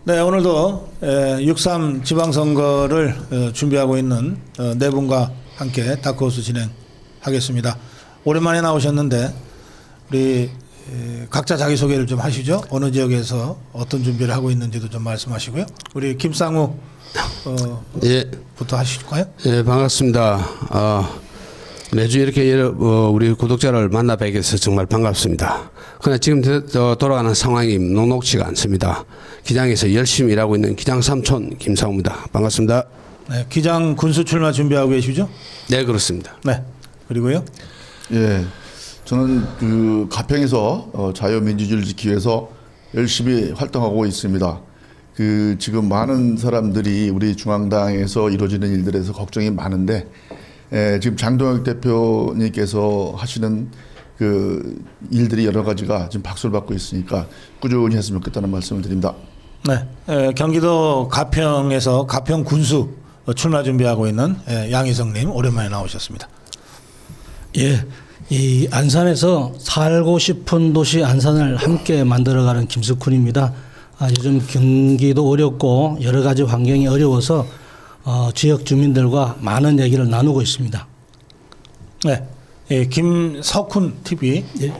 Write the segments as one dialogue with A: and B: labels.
A: 네, 오늘도 6.3 지방선거를 준비하고 있는 네 분과 함께 다크호스 진행하겠습니다. 오랜만에 나오셨는데 우리 각자 자기소개를 좀 하시죠. 어느 지역에서 어떤 준비를 하고 있는지도 좀 말씀하시고요. 우리 김상우 부터 하실까요?
B: 예, 반갑습니다. 매주 이렇게 우리 구독자를 만나 뵙게 돼서 정말 반갑습니다. 그러나 지금 돌아가는 상황이 녹록지가 않습니다. 기장에서 열심히 일하고 있는 기장 삼촌 김상우입니다. 반갑습니다.
A: 네, 기장 군수 출마 준비하고 계시죠?
B: 네, 그렇습니다.
A: 네, 그리고요.
C: 예, 저는 그 가평에서 자유민주주의를 지키기 위해서 열심히 활동하고 있습니다. 그 지금 많은 사람들이 우리 중앙당에서 이루어지는 일들에서 걱정이 많은데 지금 장동혁 대표님께서 하시는 그 일들이 여러 가지가 지금 박수를 받고 있으니까 꾸준히 했으면 좋겠다는 말씀을 드립니다.
A: 네, 경기도 가평에서 가평 군수 출마 준비하고 있는 양희성님 오랜만에 나오셨습니다.
D: 예, 이 안산에서 살고 싶은 도시 안산을 함께 만들어가는 김석훈입니다. 요즘 경기도 어렵고 여러 가지 환경이 어려워서 지역 주민들과 많은 얘기를 나누고 있습니다.
A: 네, 김석훈 TV를 이제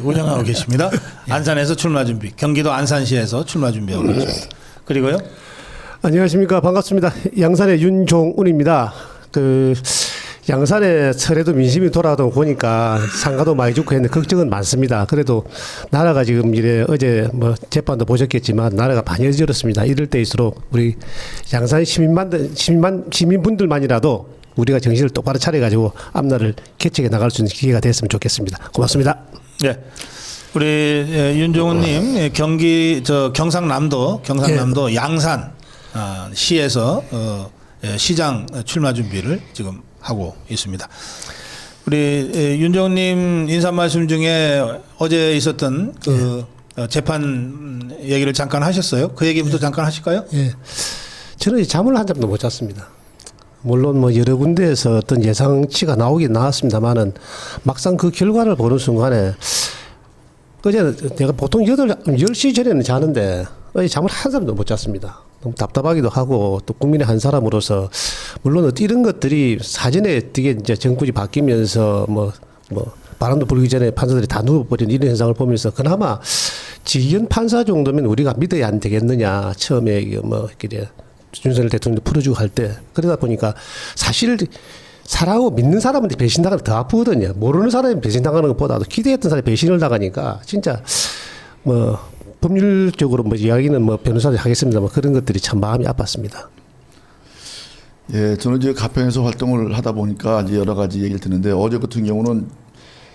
A: 운영하고 계십니다. 안산에서 출마 준비, 경기도 안산시에서 출마 준비하고 계십니다. 그리고요.
E: 안녕하십니까, 반갑습니다. 양산의 윤종운입니다. 양산에 철에도 민심이 돌아오다 보니까 상가도 많이 죽고 했는데 걱정은 많습니다. 그래도 나라가 지금 어제 재판도 보셨겠지만 나라가 많이 어지럽습니다. 이럴 때일수록 우리 양산 시민분들만이라도 우리가 정신을 똑바로 차려가지고 앞날을 개척해 나갈 수 있는 기회가 됐으면 좋겠습니다. 고맙습니다.
A: 네, 우리 윤종훈님 경상남도 양산 시에서 시장 출마 준비를 지금 하고 있습니다. 우리 윤종훈님 인사 말씀 중에 어제 있었던 재판 얘기를 잠깐 하셨어요. 그 얘기부터 잠깐 하실까요?
E: 예, 저는 잠을 한 잠도 못 잤습니다. 물론 여러 군데에서 어떤 예상치가 나오긴 나왔습니다만은 막상 그 결과를 보는 순간에 어제 내가 보통 10시 전에는 자는데 어제 잠을 한 잠도 못 잤습니다. 너무 답답하기도 하고 또 국민의 한 사람으로서 물론 이런 것들이 사전에 되게 이제 정권이 바뀌면서 바람도 불기 전에 판사들이 다 누워버리는 이런 현상을 보면서 그나마 지휘원 판사 정도면 우리가 믿어야 안 되겠느냐. 처음에 이렇게 윤석열 대통령도 풀어주고 할 때 그러다 보니까 사실 사랑하고 믿는 사람한테 배신당하는 게 더 아프거든요. 모르는 사람이 배신당하는 것보다도 기대했던 사람이 배신을 당하니까 진짜 법률적으로 이야기는 변호사들이 하겠습니다만 그런 것들이 참 마음이 아팠습니다.
C: 예, 저는 이제 가평에서 활동을 하다 보니까 이제 여러 가지 얘기를 듣는데 어제 같은 경우는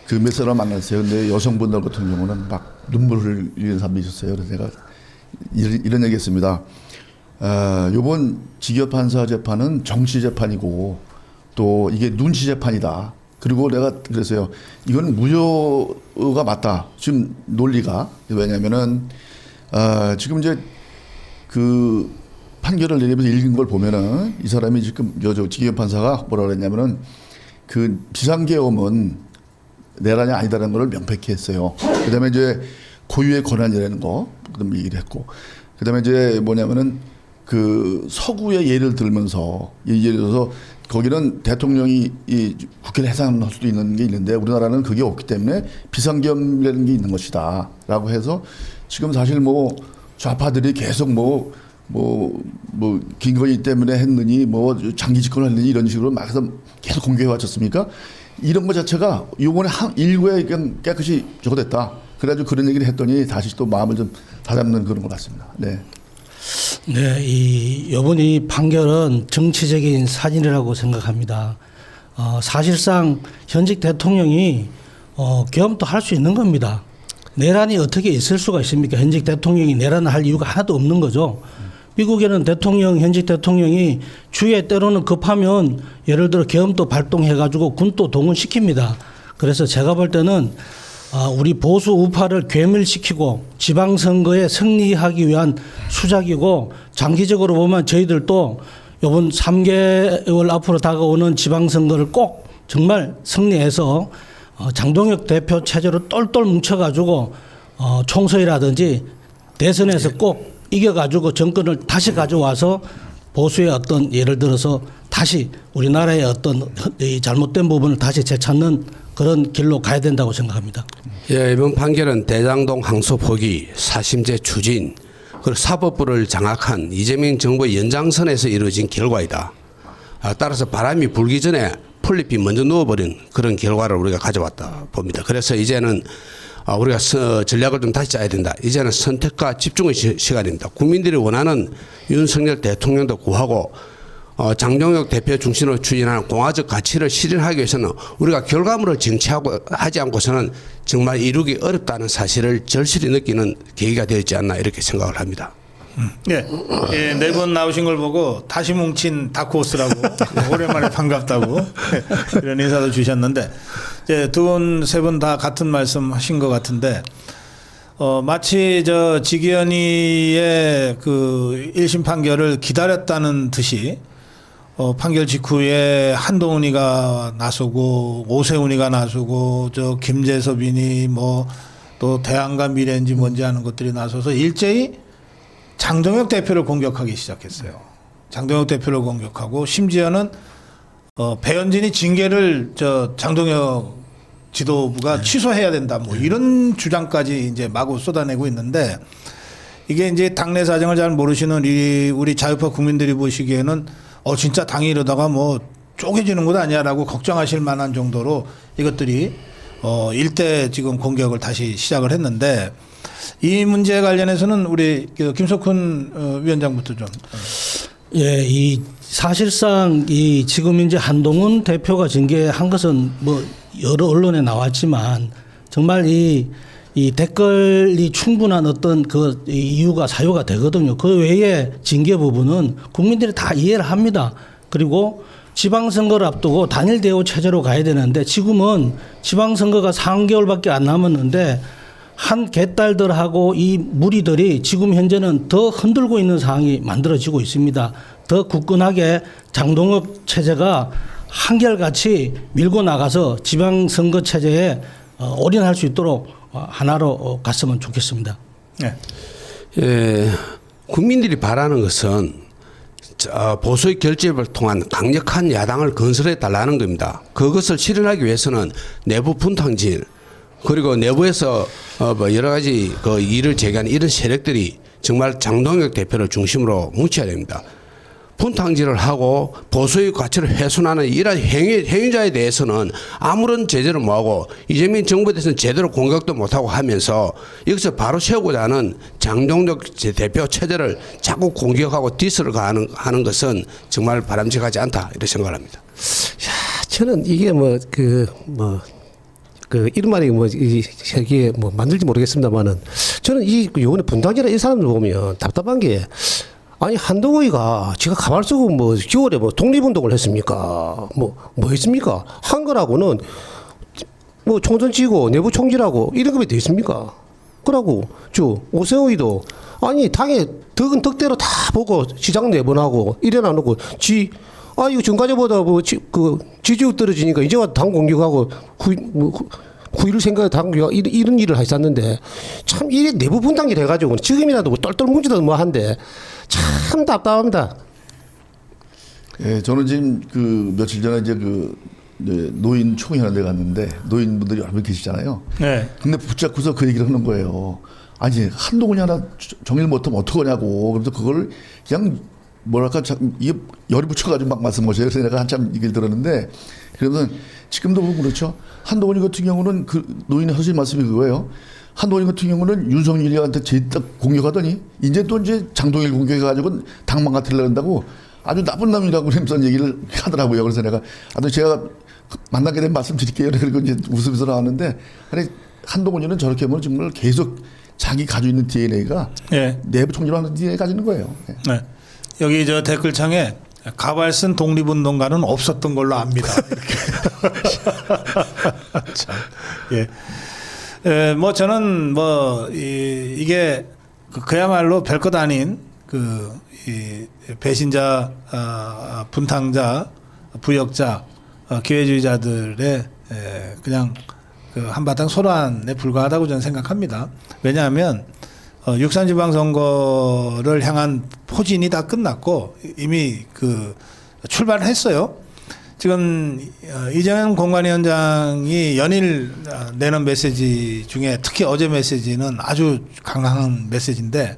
C: 그 몇 사람 만났어요. 근데 여성분들 같은 경우는 막 눈물을 흘리는 사람이 있었어요. 그래서 제가 이런 얘기했습니다. 이번 직업 판사 재판은 정치 재판이고 또 이게 눈치 재판이다. 그리고 내가 그랬어요. 이건 무효가 맞다. 지금 논리가. 왜냐면은 지금 이제 그 판결을 내리면서 읽은 걸 보면은 이 사람이 지금 직업 판사가 뭐라 그랬냐면은 그 비상계엄은 내란이 아니다라는 걸 명백히 했어요. 그다음에 이제 고유의 권한이라는 거 그다음에 얘기를 했고 그다음에 이제 뭐냐면은 그 서구의 예를 들면서 예를 들어서 거기는 대통령이 이 국회를 해산할 수도 있는 게 있는데 우리나라는 그게 없기 때문에 비상계엄이라는 게 있는 것이다라고 해서 지금 사실 좌파들이 계속 김건희 때문에 했느니 장기 집권을 했느니 이런 식으로 막 해서 계속 공개해 왔었습니까? 이런 것 자체가 요번에 일부에 그냥 깨끗이 저거 됐다. 그래가지고 그런 얘기를 했더니 다시 또 마음을 좀 다잡는 그런 것 같습니다. 네.
D: 네, 이번 이 판결은 정치적인 사진이라고 생각합니다. 사실상 현직 대통령이 계엄도 할 수 있는 겁니다. 내란이 어떻게 있을 수가 있습니까? 현직 대통령이 내란을 할 이유가 하나도 없는 거죠. 미국에는 현직 대통령이 주에 때로는 급하면 예를 들어 계엄도 발동해가지고 군도 동원시킵니다. 그래서 제가 볼 때는 우리 보수 우파를 괴멸시키고 지방선거에 승리하기 위한 수작이고 장기적으로 보면 저희들도 이번 3개월 앞으로 다가오는 지방선거를 꼭 정말 승리해서 장동혁 대표 체제로 똘똘 뭉쳐가지고 총선이라든지 대선에서 꼭 이겨가지고 정권을 다시 가져와서 보수의 어떤 예를 들어서 다시 우리나라의 어떤 이 잘못된 부분을 다시 되찾는 그런 길로 가야 된다고 생각합니다.
B: 예, 이번 판결은 대장동 항소 포기, 사심제 추진, 그리고 사법부를 장악한 이재명 정부의 연장선에서 이루어진 결과이다. 따라서 바람이 불기 전에 풀잎이 먼저 누워버린 그런 결과를 우리가 가져왔다 봅니다. 그래서 이제는 우리가 전략을 좀 다시 짜야 된다. 이제는 선택과 집중의 시간입니다. 국민들이 원하는 윤석열 대통령도 구하고 장동혁 대표 중심으로 추진하는 공화적 가치를 실현하기 위해서는 우리가 결과물을 쟁취하지 않고서는 정말 이루기 어렵다는 사실을 절실히 느끼는 계기가 되었지 않나 이렇게 생각을 합니다.
A: 예, 예, 네 분 나오신 걸 보고 다시 뭉친 다크호스라고 오랜만에 반갑다고 이런 인사도 주셨는데 이제 두 분, 세 분 다 같은 말씀 하신 것 같은데 마치 저 지기현이의 그 1심 판결을 기다렸다는 듯이 판결 직후에 한동훈이가 나서고 오세훈이가 나서고 저 김재섭이니 뭐 또 대안과 미래인지 뭔지 하는 것들이 나서서 일제히 장동혁 대표를 공격하기 시작했어요. 장동혁 대표를 공격하고 심지어는 배현진이 징계를 저 장동혁 지도부가 취소해야 된다 뭐 이런 주장까지 이제 마구 쏟아내고 있는데 이게 이제 당내 사정을 잘 모르시는 우리 자유파 국민들이 보시기에는 진짜 당이 이러다가 뭐 쪼개지는 것 아니야라고 걱정하실 만한 정도로 이것들이 일대 지금 공격을 다시 시작을 했는데 이 문제에 관련해서는 우리 김석훈 위원장부터 좀.
D: 예, 이 사실상 이 지금 이제 한동훈 대표가 징계한 것은 뭐 여러 언론에 나왔지만 정말 이 댓글이 충분한 어떤 그 이유가 사유가 되거든요. 그 외에 징계 부분은 국민들이 다 이해를 합니다. 그리고 지방선거를 앞두고 단일 대우 체제로 가야 되는데 지금은 지방선거가 3개월밖에 안 남았는데 한 개딸들하고 이 무리들이 지금 현재는 더 흔들고 있는 상황이 만들어지고 있습니다. 더 굳건하게 장동혁 체제가 한결같이 밀고 나가서 지방선거 체제에 올인할 수 있도록 하나로 갔으면 좋겠습니다.
A: 네.
B: 예, 국민들이 바라는 것은 보수의 결집을 통한 강력한 야당을 건설해 달라는 겁니다. 그것을 실현하기 위해서는 내부 분탕질 그리고 내부에서 뭐 여러 가지 그 일을 제기하는 이런 세력들이 정말 장동혁 대표를 중심으로 뭉쳐야 됩니다. 분탕질을 하고 보수의 가치를 훼손하는 이러한 행위자에 대해서는 아무런 제재를 못하고 이재명 정부에 대해서는 제대로 공격도 못하고 하면서 여기서 바로 세우고자 하는 장동혁 대표 체제를 자꾸 공격하고 디스를 하는 것은 정말 바람직하지 않다 이렇게 생각을 합니다.
E: 야, 저는 이게 이런 말이 이 세계에 만들지 모르겠습니다만은 저는 요번에 분당이라 이 사람들 보면 답답한 게 아니 한동훈이가 지가 가발 쓰고 겨울에 독립운동을 했습니까? 뭐 했습니까? 한 거라고는 총선 치고 내부 총질하고 이런 거에 돼 있습니까? 그러고 오세훈이도 아니 당에 덕은 덕대로 다 보고 시장 내보내고 이래놔놓고 이거 전과자보다 지지율 떨어지니까 이제 와서 당 공격하고 후일을 생각해 당 공격 이런 일을 했었는데 참 이래 내부 분당이 돼가지고 지금이라도 똘똘 뭉치든 한데 참 답답합니다.
C: 예, 저는 지금 며칠 전에 이제 노인 총회하는 데 갔는데 노인분들이 여러 분 계시잖아요.
A: 네.
C: 근데 붙잡고서 그 얘기를 하는 거예요. 아니 한동훈이 하나 정리를 못하면 어떡하냐고. 그래서 그걸 그냥 뭐랄까 이게 열이 붙여가지고 막 말씀하셔요. 그래서 내가 한참 얘기를 들었는데 그러면 지금도 보면 그렇죠. 한동훈이 같은 경우는 노인의 하신 말씀이 그거예요. 한동훈 같은 경우는 윤석열이한테 딱 공격하더니 이제 장동일 공격해가지고 당만 같으려고 한다고 아주 나쁜 놈이라고 그러면서 얘기를 하더라고요. 그래서 내가 제가 만나게 되면 말씀드릴게요. 그리고 이제 웃으면서 나왔는데 아니 한동훈이는 저렇게 하면 정말 계속 자기 가지고 있는 DNA가 내부 총질하는 DNA 가지는 거예요.
A: 네. 여기 저 댓글창에 가발 쓴 독립운동가는 없었던 걸로 압니다. 이렇게. 참, 예. 저는 이게 그야말로 별것 아닌 이 배신자, 분탕자, 부역자, 기회주의자들의 그냥 한바탕 소란에 불과하다고 저는 생각합니다. 왜냐하면 육산지방선거를 향한 포진이 다 끝났고 이미 그 출발했어요. 지금 이재명 공관위원장이 연일 내는 메시지 중에 특히 어제 메시지는 아주 강한 메시지인데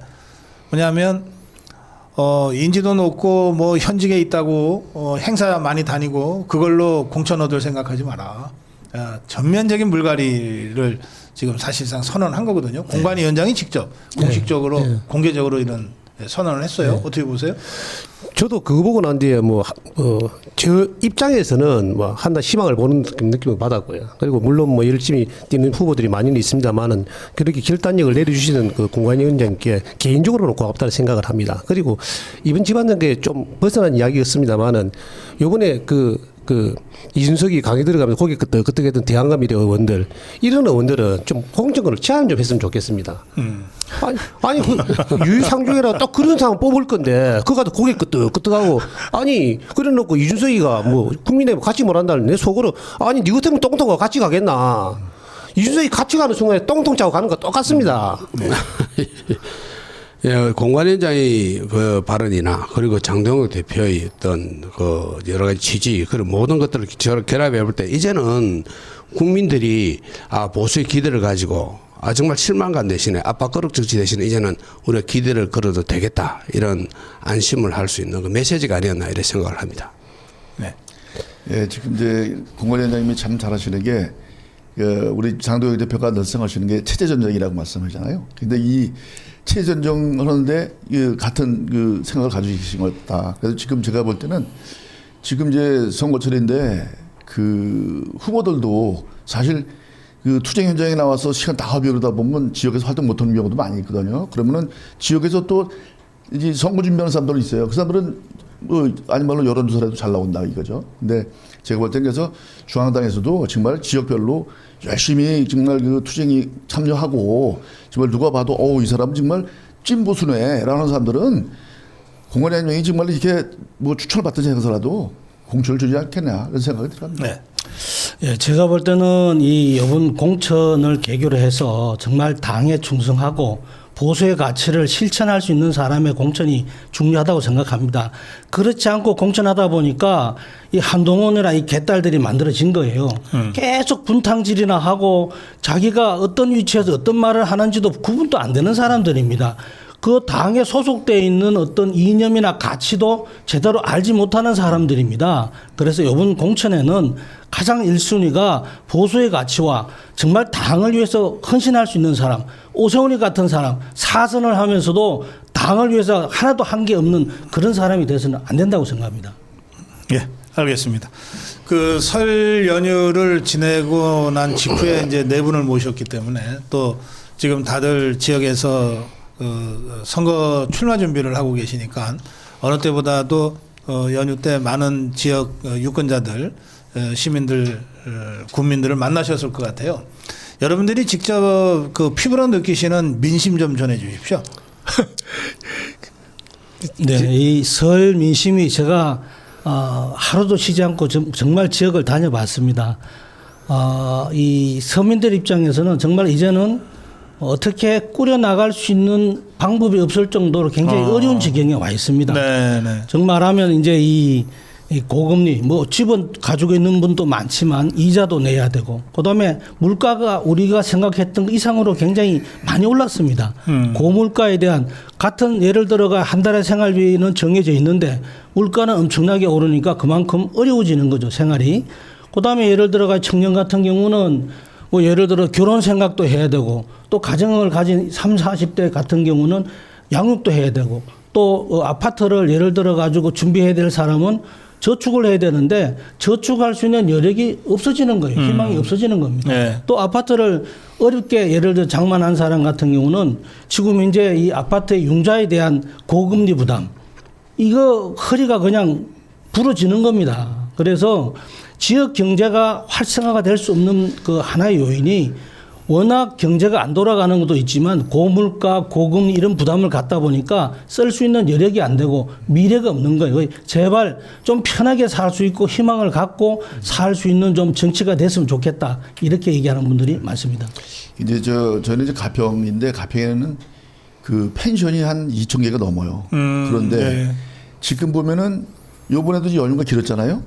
A: 뭐냐면 인지도 높고 뭐 현직에 있다고 행사 많이 다니고 그걸로 공천 얻을 생각하지 마라. 전면적인 물갈이를 지금 사실상 선언한 거거든요. 공관위원장이 직접 공식적으로 공개적으로 이런 선언을 했어요. 어떻게 보세요?
E: 저도 그거 보고 난 뒤에 저 입장에서는 한다 희망을 보는 느낌을 받았고요. 그리고 물론 열심히 뛰는 후보들이 많이는 있습니다만은 그렇게 결단력을 내려주시는 그 공관위원장께 개인적으로는 고맙다는 생각을 합니다. 그리고 이번 지방선거에 좀 벗어난 이야기였습니다만은 요번에 이준석이 강의 들어가면서 거기 그때그때 대한감일의 의원들 이런 의원들은 좀 공정권을 제한 좀 했으면 좋겠습니다. 아니 유상중이라 딱 그런 사람 뽑을 건데 그가 고개 끄덕끄덕하고 아니 그래놓고 이준석이가 국민의힘 같이 못한다는 내 속으로 아니 니 같으면 똥통과 같이 가겠나. 이준석이 같이 가는 순간에 똥통 짜고 가는 거 똑같습니다.
B: 예, 공관위원장의 그 발언이나 그리고 장동혁 대표의 어떤 그 여러 가지 취지 그런 모든 것들을 결합해 볼 때 이제는 국민들이 보수의 기대를 가지고 정말 실망감 대신에 압박거력 정치 대신에 이제는 우리가 기대를 걸어도 되겠다 이런 안심을 할 수 있는 그 메시지가 아니었나 이런 생각을 합니다.
A: 네.
C: 예, 지금 이제 공관위원장님이 참 잘하시는 게 우리 장동혁 대표가 늘 생각하시는 게 체제 전쟁이라고 말씀하잖아요. 근데 이 체제 전쟁을 하는데 같은 그 생각을 가지고 계신 것 같다. 그래서 지금 제가 볼 때는 지금 이제 선거철인데 그 후보들도 사실 그 투쟁 현장에 나와서 시간 다 허비하다 보면 지역에서 활동 못하는 경우도 많이 있거든요. 그러면은 지역에서 또 이제 선거 준비하는 사람들이 있어요. 그 사람들은 아니 말로 여론조사라도 잘 나온다 이거죠. 근데 제가 볼 땐 그래서 중앙당에서도 정말 지역별로 열심히 정말 그 투쟁이 참여하고 정말 누가 봐도 이 사람은 정말 찐보수네라는 사람들은 공관위원장이 정말 이렇게 추천을 받든지 해서라도 공천을 주지 않겠냐 이런 생각이 들어갑니다.
A: 네.
D: 예, 제가 볼 때는 이번 공천을 계기로 해서 정말 당에 충성하고 보수의 가치를 실천할 수 있는 사람의 공천이 중요하다고 생각합니다. 그렇지 않고 공천하다 보니까 이 한동훈이나 이 개딸들이 만들어진 거예요. 계속 분탕질이나 하고 자기가 어떤 위치에서 어떤 말을 하는지도 구분도 안 되는 사람들입니다. 그 당에 소속되어 있는 어떤 이념이나 가치도 제대로 알지 못하는 사람들입니다. 그래서 이번 공천에는 가장 1순위가 보수의 가치와 정말 당을 위해서 헌신할 수 있는 사람, 오세훈이 같은 사람, 사선을 하면서도 당을 위해서 하나도 한 게 없는 그런 사람이 돼서는 안 된다고 생각합니다.
A: 예, 알겠습니다. 그 설 연휴를 지내고 난 직후에 이제 네 분을 모셨기 때문에 또 지금 다들 지역에서 선거 출마 준비를 하고 계시니까 어느 때보다도 연휴 때 많은 지역 유권자들, 시민들, 국민들을 만나셨을 것 같아요. 여러분들이 직접 그 피부로 느끼시는 민심 좀 전해 주십시오.
D: 네, 이 설 민심이 제가 하루도 쉬지 않고 정말 지역을 다녀봤습니다. 이 서민들 입장에서는 정말 이제는 어떻게 꾸려나갈 수 있는 방법이 없을 정도로 굉장히 어려운 지경에 와 있습니다.
A: 네.
D: 정말하면 이제 이 고금리 집은 가지고 있는 분도 많지만 이자도 내야 되고 그다음에 물가가 우리가 생각했던 것 이상으로 굉장히 많이 올랐습니다. 고물가에 대한 같은 예를 들어가 한 달의 생활비는 정해져 있는데 물가는 엄청나게 오르니까 그만큼 어려워지는 거죠, 생활이. 그다음에 예를 들어가 청년 같은 경우는 예를 들어 결혼 생각도 해야 되고 또 가정을 가진 30, 40대 같은 경우는 양육도 해야 되고 또 아파트를 예를 들어 가지고 준비해야 될 사람은 저축을 해야 되는데 저축할 수 있는 여력이 없어지는 거예요. 희망이 없어지는 겁니다.
A: 네.
D: 또 아파트를 어렵게 예를 들어 장만한 사람 같은 경우는 지금 이제 이 아파트의 융자에 대한 고금리 부담 이거 허리가 그냥 부러지는 겁니다. 그래서 지역 경제가 활성화가 될 수 없는 그 하나의 요인이 워낙 경제가 안 돌아가는 것도 있지만 고물가, 고금리 이런 부담을 갖다 보니까 쓸 수 있는 여력이 안 되고 미래가 없는 거예요. 제발 좀 편하게 살 수 있고 희망을 갖고 살 수 있는 좀 정치가 됐으면 좋겠다. 이렇게 얘기하는 분들이 많습니다.
C: 이제 저는 이제 가평인데 가평에는 그 펜션이 한 2천 개가 넘어요. 그런데
A: 네.
C: 지금 보면은 요번에도 이제 연휴가 길었잖아요.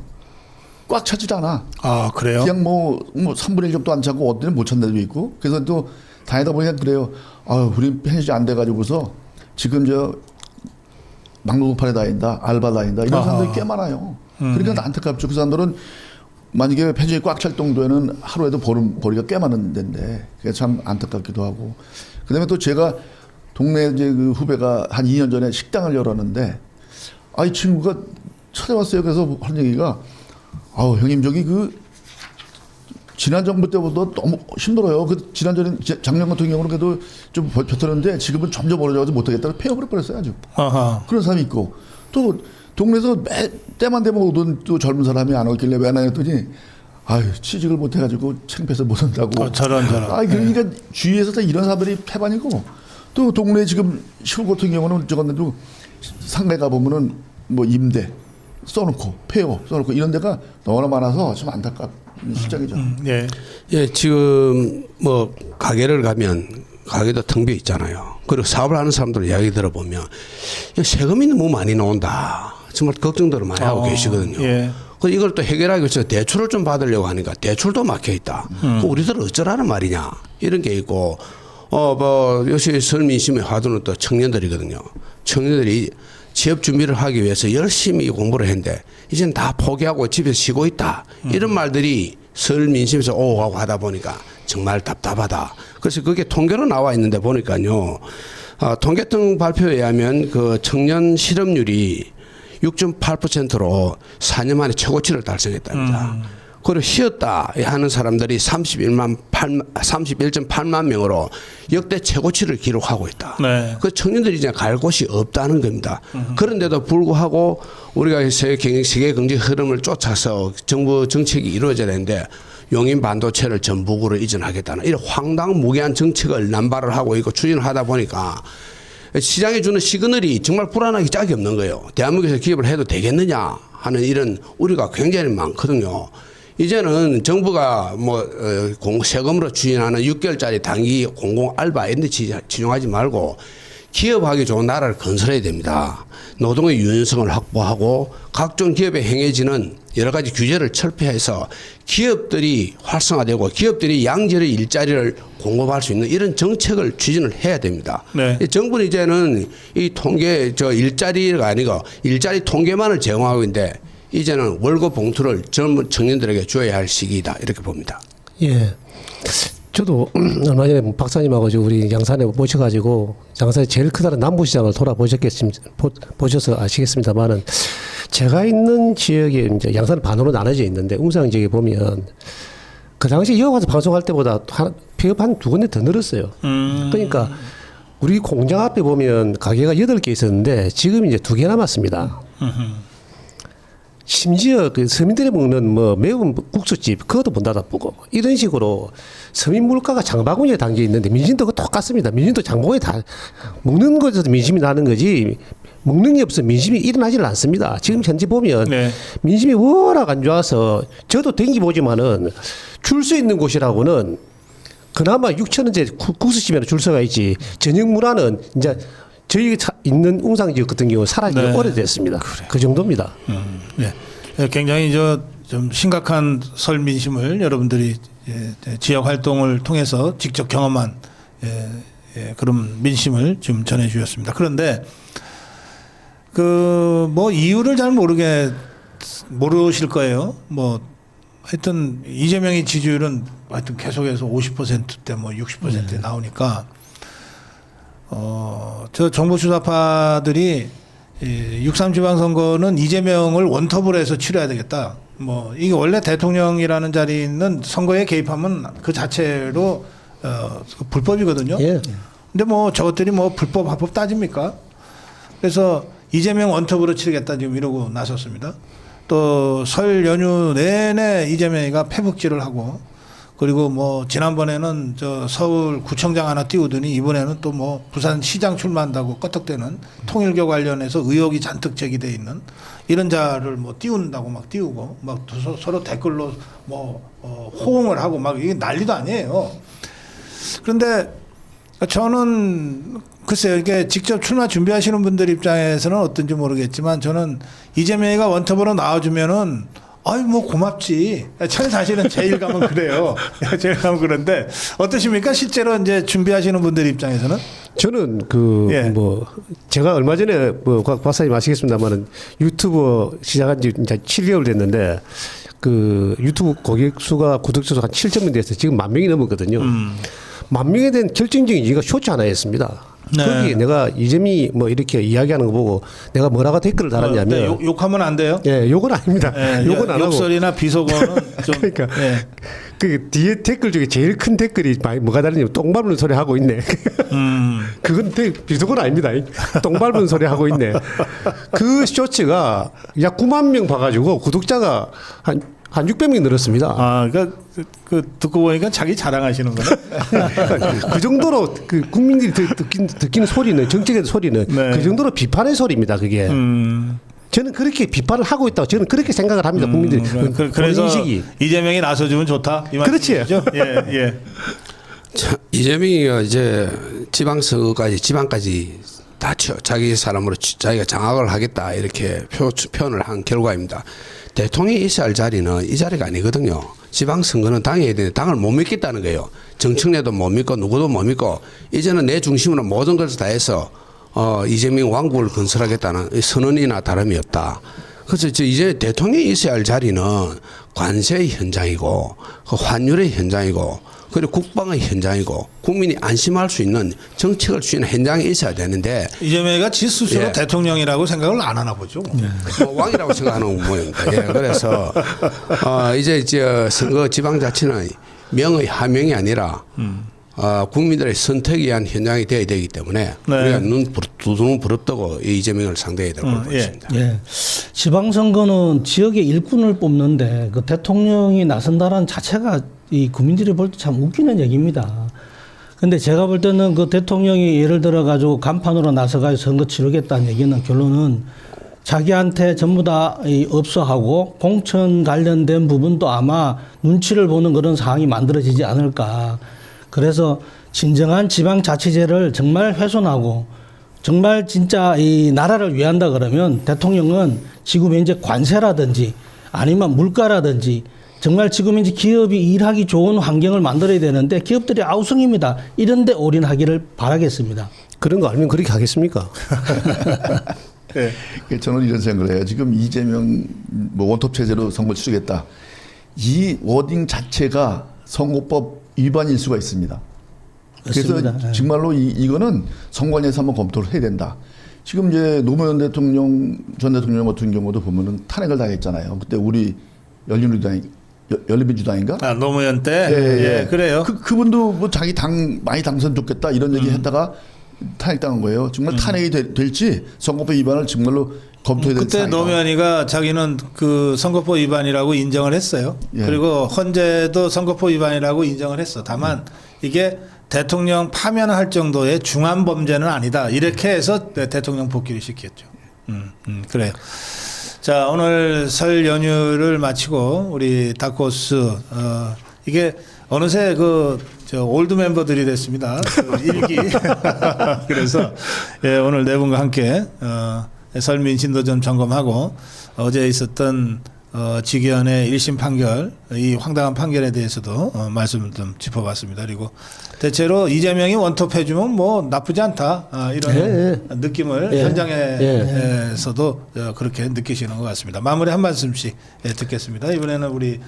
C: 꽉 차질 않아.
A: 아 그래요?
C: 그냥 뭐 3분의 1 정도 안 차고 어디는 못 찬 데도 있고. 그래서 또 다니다 보니까 그래요. 아, 우리 펜션이 안 돼가지고서 지금 저 막노동판에 다닌다, 알바 다닌다 이런
A: 아하.
C: 사람들이 꽤 많아요. 그러니까 안타깝죠. 그 사람들은 만약에 펜션이 꽉 찰 정도에는 하루에도 벌이가 꽤 많은 데인데 그게 참 안타깝기도 하고. 그다음에 또 제가 동네 이제 그 후배가 한 2년 전에 식당을 열었는데 이 친구가 찾아왔어요. 그래서 한 얘기가 아우 형님 저기 그 지난 정부 때보다 너무 힘들어요. 그 지난전에 작년 같은 경우는 그래도 좀 버텼는데 지금은 점점 어려져서 못하겠다고 폐업을 해버렸어요 아주.
A: 아하.
C: 그런 사람이 있고 또 동네에서 때만 되면 오던 또 젊은 사람이 안 오길래 왜 안 했더니 아유 취직을 못해가지고 창피해서 못 온다고.
A: 저런.
C: 그러니까 주위에서 다 이런 사람들이 패반이고 또 동네 지금 시골 같은 경우는 저건데도 상가에 가 보면은 뭐 임대 써놓고 폐업 써놓고 이런 데가 너무나 많아서 좀 안타깝. 실정이죠.
A: 예.
B: 예, 지금 뭐 가게를 가면 가게도 텅 비어 있잖아요. 그리고 사업을 하는 사람들 이야기 들어보면 세금이 너무 많이 나온다. 정말 걱정들을 많이 하고 계시거든요.
A: 예.
B: 그 이걸 또 해결하기 위해서 대출을 좀 받으려고 하니까 대출도 막혀 있다. 우리들 어쩌라는 말이냐 이런 게 있고 뭐 역시 설민심의 화두는 또 청년들이거든요. 청년들이 취업 준비를 하기 위해서 열심히 공부를 했는데 이제는 다 포기하고 집에서 쉬고 있다. 이런 말들이 설 민심에서 오고 가고 하다 보니까 정말 답답하다. 그래서 그게 통계로 나와 있는데 보니까요. 통계청 발표에 의하면 그 청년 실업률이 6.8%로 4년 만에 최고치를 달성했답니다. 그리고 쉬었다 하는 사람들이 31.8만 명으로 역대 최고치를 기록하고 있다.
A: 네.
B: 그 청년들이 이제 갈 곳이 없다는 겁니다. 그런데도 불구하고 우리가 세계 경제 흐름을 쫓아서 정부 정책이 이루어져야 되는데 용인 반도체를 전북으로 이전하겠다는 이런 황당무계한 정책을 남발을 하고 있고 추진을 하다 보니까 시장에 주는 시그널이 정말 불안하기 짝이 없는 거예요. 대한민국에서 기업을 해도 되겠느냐 하는 이런 우려가 굉장히 많거든요. 이제는 정부가 뭐 세금으로 추진하는 6개월짜리 단기 공공 알바 이런 데 치중하지 말고 기업하기 좋은 나라를 건설해야 됩니다. 노동의 유연성을 확보하고 각종 기업에 행해지는 여러 가지 규제를 철폐해서 기업들이 활성화되고 기업들이 양질의 일자리를 공급할 수 있는 이런 정책을 추진을 해야 됩니다.
A: 네.
B: 정부는 이제는 이 통계 일자리가 아니고 일자리 통계만을 제공하고 있는데 이제는 월급 봉투를 젊은 청년들에게 줘야 할 시기이다 이렇게 봅니다.
E: 예. 저도 얼마 전에 박사님하고 우리 양산에 모셔가지고 양산이 제일 크다는 남부시장을 보셔서 아시겠습니다만은 제가 있는 지역에 이제 양산 반으로 나눠져 있는데 웅상 지역에 보면 그 당시 이어 와서 방송할 때보다 폐업 한 2군데 더 늘었어요. 그러니까 우리 공장 앞에 보면 가게가 8개 있었는데 지금 이제 2개 남았습니다. 심지어 그 서민들이 먹는 뭐 매운 국수집 그것도 문 닫아보고 이런 식으로 서민 물가가 장바구니에 담겨 있는데 민심도 똑같습니다. 민심도 장바구니에 다 먹는 것에서 민심이 나는 거지 먹는 게 없어 민심이 일어나지는 않습니다. 지금 현재 보면
A: 네.
E: 민심이 워낙 안 좋아서 저도 댕기 보지만은 줄 수 있는 곳이라고는 그나마 6,000원째 국수집에는 줄 서가 있지 저녁 문화는 이제 저희 있는 웅상 지역 같은 경우 사라진 지
A: 네.
E: 오래됐습니다. 그 정도입니다.
A: 예. 굉장히 좀 심각한 설 민심을 여러분들이 지역 활동을 통해서 직접 경험한 그런 민심을 좀 전해 주셨습니다. 그런데 그 뭐 이유를 잘 모르실 거예요. 뭐 하여튼 이재명의 지지율은 하여튼 계속해서 50%대 뭐 60%대 나오니까 저 정부 주사파들이 6.3 지방선거는 이재명을 원톱으로 해서 치러야 되겠다. 뭐 이게 원래 대통령이라는 자리는 선거에 개입하면 그 자체로 불법이거든요.
E: 예.
A: 근데 뭐 저것들이 뭐 불법 합법 따집니까? 그래서 이재명 원톱으로 치르겠다 지금 이러고 나섰습니다. 또 설 연휴 내내 이재명이가 패북질을 하고 그리고 뭐 지난번에는 저 서울 구청장 하나 띄우더니 이번에는 또 뭐 부산 시장 출마한다고 껐덕대는 통일교 관련해서 의혹이 잔뜩 제기돼 있는 이런 자를 뭐 띄운다고 막 띄우고 막 서로 댓글로 뭐 호응을 하고 막 이게 난리도 아니에요. 그런데 저는 글쎄요, 이게 직접 출마 준비하시는 분들 입장에서는 어떤지 모르겠지만 저는 이재명이가 원톱으로 나와주면은 아유 뭐 고맙지. 저는 사실은 제일 가면 그래요. 제일 가면 그런데 어떠십니까? 실제로 이제 준비하시는 분들 입장에서는?
E: 저는
A: 예.
E: 뭐 제가 얼마 전에 뭐 곽 박사님 아시겠습니다만은 유튜브 시작한 지 이제 7개월 됐는데 그 유튜브 고객 수가 구독자 수가 한 7천명 됐어요. 지금 10,000명이 넘었거든요. 10,000명에 대한 결정적인 이유가 쇼츠 하나였습니다.
A: 네.
E: 거기에 내가 이재명이 뭐 이렇게 이야기하는 거 보고 내가 뭐라고 댓글을 달았냐면
A: 네, 욕하면 안 돼요?
E: 예, 욕은 아닙니다.
A: 예,
E: 욕은 안 하고
A: 욕설이나 비속어는 좀
E: 그러니까
A: 예.
E: 그 뒤에 댓글 중에 제일 큰 댓글이 뭐가 다르냐면 똥 밟는 소리 하고 있네. 그건 비속어는 아닙니다. 똥 밟는 소리 하고 있네. 그 쇼츠가 약 9만 명 봐가지고 구독자가 한 600명이 늘었습니다.
A: 아, 그러니까 그 듣고 보니까 자기 자랑하시는 거네.
E: 그 정도로 그 국민들이 듣기는 소리는 정책의 소리는
A: 네.
E: 그 정도로 비판의 소리입니다. 그게. 저는 그렇게 비판을 하고 있다고 저는 그렇게 생각을 합니다. 국민들이.
A: 그래서
E: 인식이.
A: 이재명이 나서주면 좋다. 이
E: 그렇지.
A: 말씀이시죠? 예, 예.
B: 자, 이재명이가 이제 지방까지 다 자기 사람으로 자기가 장악을 하겠다 이렇게 표현을 한 결과입니다. 대통령이 있어야 할 자리는 이 자리가 아니거든요. 지방선거는 당해야 되는데 당을 못 믿겠다는 거예요. 정청래도 못 믿고 누구도 못 믿고 이제는 내 중심으로 모든 것을 다 해서 이재명 왕국을 건설하겠다는 선언이나 다름이 없다. 그래서 이제 대통령이 있어야 할 자리는 관세의 현장이고 그 환율의 현장이고 그리고 국방의 현장이고 국민이 안심할 수 있는 정책을 주는 현장에 있어야 되는데
A: 이재명이가 지 스스로
B: 예.
A: 대통령이라고 생각을 안 하나 보죠.
B: 뭐 왕이라고 생각하는 모양입니다. 예, 그래서 이제 선거 지방자치는 명의 하명이 아니라 국민들의 선택에 의한 현장이 되어야 되기 때문에
A: 네.
B: 우리가 두 눈 부릅뜨고 이재명을 상대해야 될 걸로
A: 예.
B: 보입니다.
D: 예. 지방선거는 지역의 일꾼을 뽑는데 그 대통령이 나선다는 자체가 이 국민들이 볼 때 참 웃기는 얘기입니다. 근데 제가 볼 때는 그 대통령이 예를 들어 가지고 간판으로 나서가지고 선거 치르겠다는 얘기는 결론은 자기한테 전부 다 업소하고 공천 관련된 부분도 아마 눈치를 보는 그런 상황이 만들어지지 않을까. 그래서 진정한 지방자치제를 정말 훼손하고 정말 진짜 이 나라를 위한다 그러면 대통령은 지금 현재 관세라든지 아니면 물가라든지 정말 지금 이제 기업이 일하기 좋은 환경을 만들어야 되는데 기업들이 아우성입니다. 이런 데 올인하기를 바라겠습니다.
E: 그런 거 알면 그렇게 하겠습니까?
C: 예. 저는 이런 생각을 해요. 지금 이재명 뭐 원톱 체제로 선거 치르겠다. 이 워딩 자체가 선거법 위반일 수가 있습니다.
D: 맞습니다.
C: 그래서 정말로 이거는 선관위에서 한번 검토를 해야 된다. 지금 이제 노무현 대통령 전 대통령 같은 경우도 보면은 탄핵을 당했잖아요. 그때 우리 열린민주당인가?
A: 아, 노무현 때? 예, 그래요.
C: 그분도 뭐 자기 당 많이 당선 좋겠다 이런 얘기 했다가 탄핵당한 거예요. 정말 탄핵이 될지 선거법 위반을 정말로 검토해야 될
A: 그때
C: 사안이다.
A: 노무현이가 자기는 그 선거법 위반이라고 인정을 했어요.
C: 예.
A: 그리고 헌재도 선거법 위반이라고 인정을 했어. 다만 이게 대통령 파면할 정도의 중한 범죄는 아니다. 이렇게 해서 대통령 복귀를 시켰죠. 그래요. 자, 오늘 설 연휴를 마치고 우리 다크호스 이게 어느새 저 올드 멤버들이 됐습니다. 그 일기. 그래서 예, 오늘 네 분과 함께 설 민심도 좀 점검하고 어제 있었던 직위원회 1심 판결, 이 황당한 판결에 대해서도 말씀을 좀 짚어봤습니다. 그리고 대체로 이재명이 원톱 해주면 뭐 나쁘지 않다 이런 느낌을 현장에서도 그렇게 느끼시는 것 같습니다. 마무리 한 말씀씩 듣겠습니다. 이번에는 우리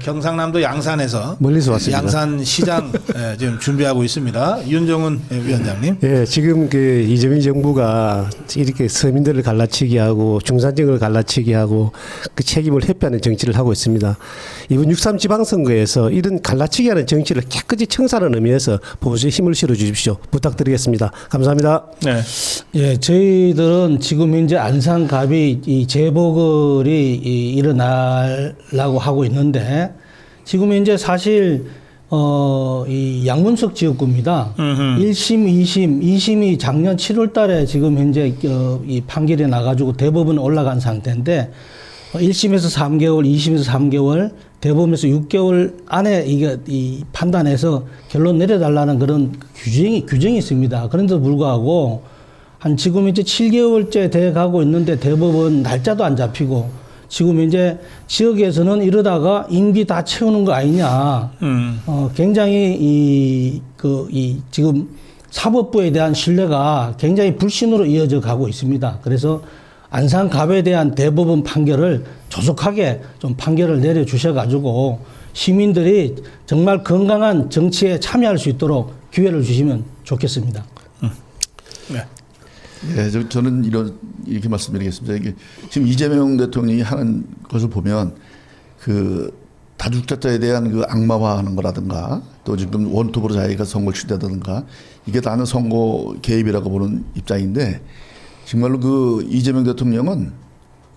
A: 경상남도 양산에서
E: 멀리서 왔습니다.
A: 양산 시장 지금 준비하고 있습니다. 윤정훈 위원장님.
E: 예, 지금 그 이재명 정부가 이렇게 서민들을 갈라치기 하고 중산층을 갈라치기 하고 그 책임을 회피하는 정치를 하고 있습니다. 이번 6.3 지방선거에서 이런 갈라치기하는 정치를 깨끗이 청산하는 의미에서 보수의 힘을 실어 주십시오. 부탁드리겠습니다. 감사합니다.
A: 네.
D: 예, 저희들은 지금 현재 안산갑이 이 재보궐이 일어나려고 하고 있는데 지금 현재 사실 이 양문석 지역구입니다. 1심, 2심, 2심이 작년 7월 달에 지금 현재 이 판결이 나가지고 대법원에 올라간 상태인데 1심에서 3개월, 2심에서 3개월, 대법원에서 6개월 안에 이게 이 판단해서 결론 내려달라는 그런 규정이 있습니다. 그런데도 불구하고 한 지금 이제 7개월째 돼 가고 있는데 대법원 날짜도 안 잡히고 지금 이제 지역에서는 이러다가 임기 다 채우는 거 아니냐. 굉장히 지금 사법부에 대한 신뢰가 굉장히 불신으로 이어져 가고 있습니다. 그래서 안산갑에 대한 대법원 판결을 조속하게 좀 판결을 내려주셔가지고 시민들이 정말 건강한 정치에 참여할 수 있도록 기회를 주시면 좋겠습니다.
A: 네.
C: 예, 저는 이렇게 말씀드리겠습니다. 이게 지금 이재명 대통령이 하는 것을 보면 그 다주택자에 대한 그 악마화하는 거라든가 또 지금 원톱으로 자기가 선거를 치르다든가 이게 다는 선거 개입이라고 보는 입장인데 정말로 그 이재명 대통령은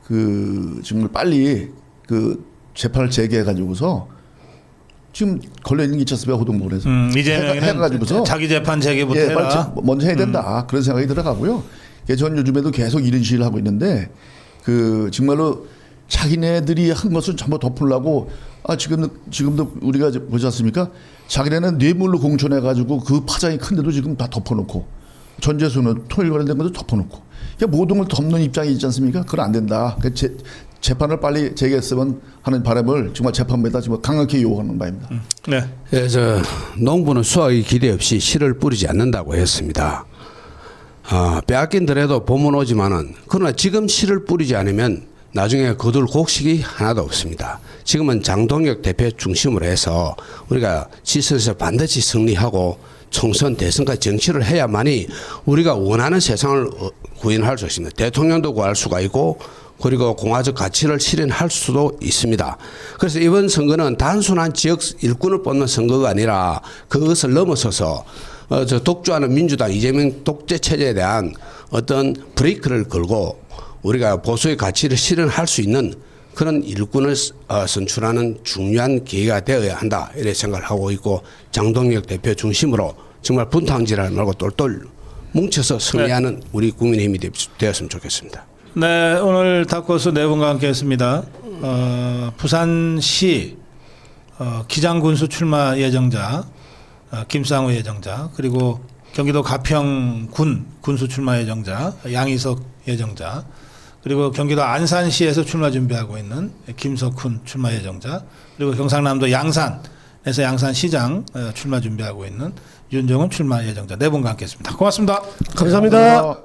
C: 그 정말 빨리 그 재판을 재개해 가지고서 지금 걸려 있는 게 있지 않습니까? 호동부에서
A: 이재명이는
C: 해가지고서
A: 자기 재판 재개부터
C: 예,
A: 해라.
C: 빨리 먼저 해야 된다 그런 생각이 들어가고요. 예, 전 요즘에도 계속 이런 시위를 하고 있는데 그 정말로 자기네들이 한 것을 전부 덮으려고 지금도 우리가 보지 않습니까? 자기네는 뇌물로 공천해 가지고 그 파장이 큰데도 지금 다 덮어놓고 전재수는 토일 관련된 것도 덮어놓고 그러니까 모든 걸 덮는 입장이 있지 않습니까? 그건 안 된다. 재판을 빨리 재개했으면 하는 바람을 정말 재판부에다 지금 강하게 요구하는 바입니다.
A: 네.
B: 그래서 농부는 수확이 기대 없이 씨를 뿌리지 않는다고 했습니다. 빼앗긴더라도 봄은 오지만은 그러나 지금 씨를 뿌리지 않으면 나중에 거둘 곡식이 하나도 없습니다. 지금은 장동혁 대표 중심으로 해서 우리가 지선에서 반드시 승리하고 총선 대선까지 정치를 해야만이 우리가 원하는 세상을 구현할 수 있습니다. 대통령도 구할 수가 있고 그리고 공화적 가치를 실현할 수도 있습니다. 그래서 이번 선거는 단순한 지역 일꾼을 뽑는 선거가 아니라 그것을 넘어서서 저 독주하는 민주당 이재명 독재 체제에 대한 어떤 브레이크를 걸고 우리가 보수의 가치를 실현할 수 있는 그런 일꾼을 선출하는 중요한 기회가 되어야 한다 이렇게 생각을 하고 있고 장동혁 대표 중심으로 정말 분탕질하지 말고 똘똘 뭉쳐서 승리하는 우리 국민의힘이 되었으면 좋겠습니다.
A: 네, 오늘 다코스 네 분과 함께했습니다. 부산시 기장군수 출마 예정자 김상우 예정자 그리고 경기도 가평군 군수 출마 예정자 양희석 예정자 그리고 경기도 안산시에서 출마 준비하고 있는 김석훈 출마 예정자 그리고 경상남도 양산에서 양산시장 출마 준비하고 있는 윤정은 출마 예정자 네 분과 함께했습니다. 고맙습니다.
E: 감사합니다.